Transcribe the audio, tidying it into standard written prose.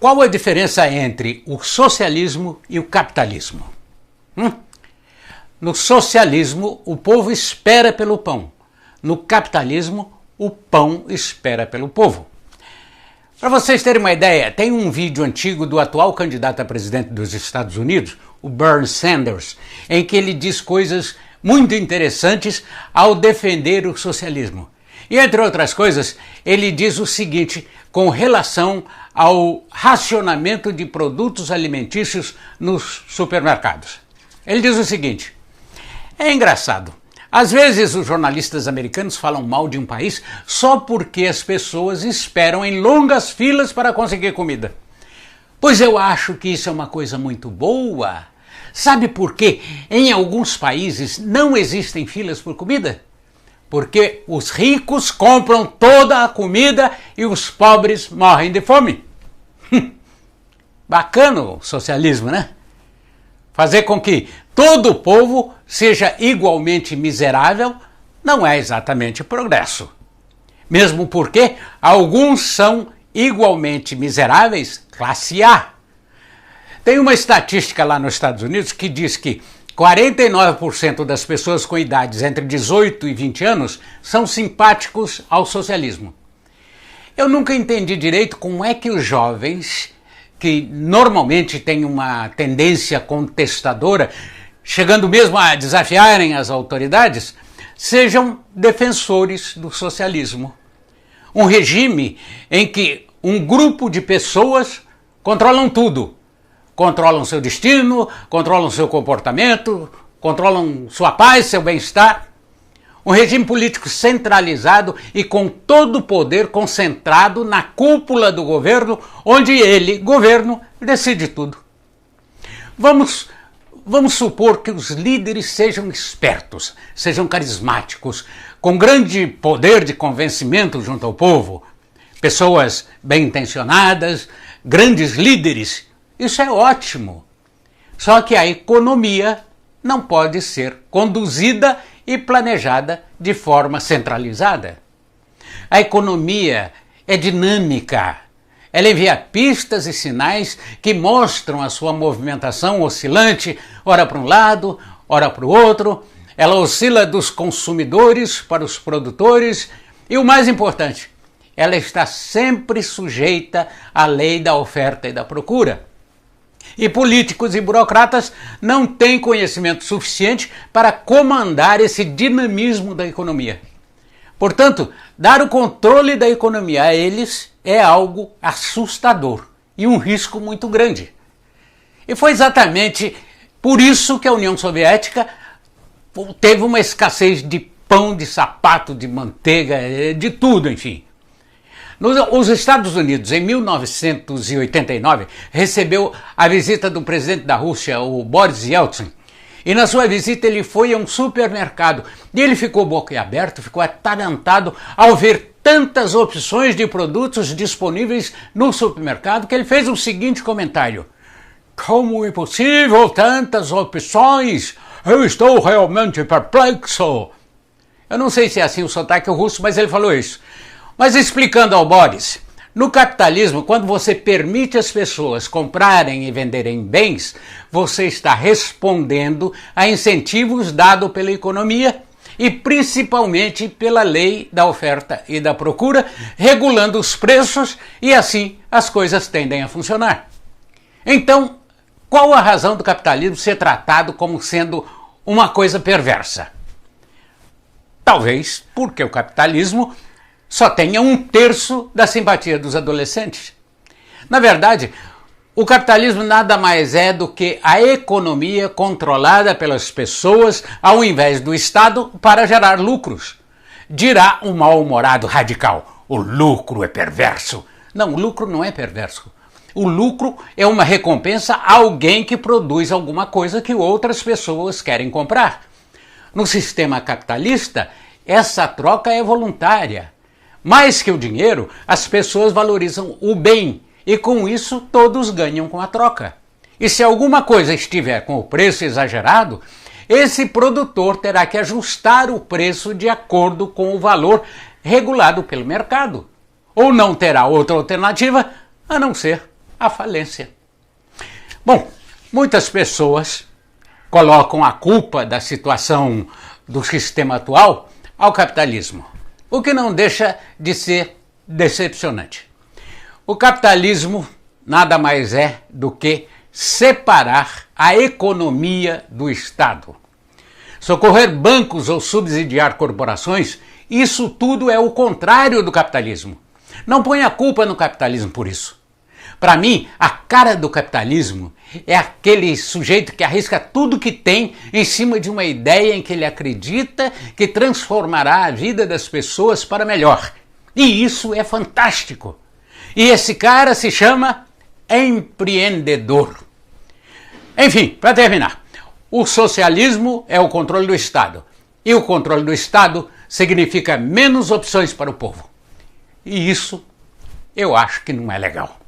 Qual a diferença entre o socialismo e o capitalismo? No socialismo, o povo espera pelo pão. No capitalismo, o pão espera pelo povo. Para vocês terem uma ideia, tem um vídeo antigo do atual candidato a presidente dos Estados Unidos, o Bernie Sanders, em que ele diz coisas muito interessantes ao defender o socialismo. E, entre outras coisas, ele diz o seguinte com relação ao racionamento de produtos alimentícios nos supermercados. Ele diz o seguinte: é engraçado, às vezes os jornalistas americanos falam mal de um país só porque as pessoas esperam em longas filas para conseguir comida. Pois eu acho que isso é uma coisa muito boa. Sabe por quê? Em alguns países não existem filas por comida? Porque os ricos compram toda a comida e os pobres morrem de fome. Bacana o socialismo, né? Fazer com que todo o povo seja igualmente miserável não é exatamente progresso. Mesmo porque alguns são igualmente miseráveis, classe A. Tem uma estatística lá nos Estados Unidos que diz que 49% das pessoas com idades entre 18 e 20 anos são simpáticos ao socialismo. Eu nunca entendi direito como é que os jovens, que normalmente têm uma tendência contestadora, chegando mesmo a desafiarem as autoridades, sejam defensores do socialismo. Um regime em que um grupo de pessoas controlam tudo. Controlam seu destino, controlam seu comportamento, controlam sua paz, seu bem-estar. Um regime político centralizado e com todo o poder concentrado na cúpula do governo, onde ele, governo, decide tudo. Vamos supor que os líderes sejam espertos, sejam carismáticos, com grande poder de convencimento junto ao povo, pessoas bem-intencionadas, grandes líderes. Isso é ótimo. Só que a economia não pode ser conduzida e planejada de forma centralizada. A economia é dinâmica. Ela envia pistas e sinais que mostram a sua movimentação oscilante, ora para um lado, ora para o outro. Ela oscila dos consumidores para os produtores e, o mais importante, ela está sempre sujeita à lei da oferta e da procura. E políticos e burocratas não têm conhecimento suficiente para comandar esse dinamismo da economia. Portanto, dar o controle da economia a eles é algo assustador e um risco muito grande. E foi exatamente por isso que a União Soviética teve uma escassez de pão, de sapato, de manteiga, de tudo, enfim. Os Estados Unidos, em 1989, recebeu a visita do presidente da Rússia, o Boris Yeltsin, e na sua visita ele foi a um supermercado e ele ficou boquiaberto, ficou atarantado ao ver tantas opções de produtos disponíveis no supermercado que ele fez o seguinte comentário: como é possível tantas opções? Eu estou realmente perplexo. Eu não sei se é assim o sotaque russo, mas ele falou isso. Mas explicando ao Boris, no capitalismo, quando você permite às pessoas comprarem e venderem bens, você está respondendo a incentivos dados pela economia e principalmente pela lei da oferta e da procura, regulando os preços e assim as coisas tendem a funcionar. Então, qual a razão do capitalismo ser tratado como sendo uma coisa perversa? Talvez porque o capitalismo só tenha 1/3 da simpatia dos adolescentes. Na verdade, o capitalismo nada mais é do que a economia controlada pelas pessoas ao invés do Estado para gerar lucros. Dirá um mal-humorado radical: o lucro é perverso. Não, o lucro não é perverso. O lucro é uma recompensa a alguém que produz alguma coisa que outras pessoas querem comprar. No sistema capitalista, essa troca é voluntária. Mais que o dinheiro, as pessoas valorizam o bem e com isso todos ganham com a troca. E se alguma coisa estiver com o preço exagerado, esse produtor terá que ajustar o preço de acordo com o valor regulado pelo mercado. Ou não terá outra alternativa a não ser à falência. Bom, muitas pessoas colocam a culpa da situação do sistema atual ao capitalismo, o que não deixa de ser decepcionante. O capitalismo nada mais é do que separar a economia do Estado. Socorrer bancos ou subsidiar corporações, isso tudo é o contrário do capitalismo. Não ponha a culpa no capitalismo por isso. Para mim, a cara do capitalismo é aquele sujeito que arrisca tudo que tem em cima de uma ideia em que ele acredita que transformará a vida das pessoas para melhor. E isso é fantástico. E esse cara se chama empreendedor. Enfim, para terminar, o socialismo é o controle do Estado. E o controle do Estado significa menos opções para o povo. E isso eu acho que não é legal.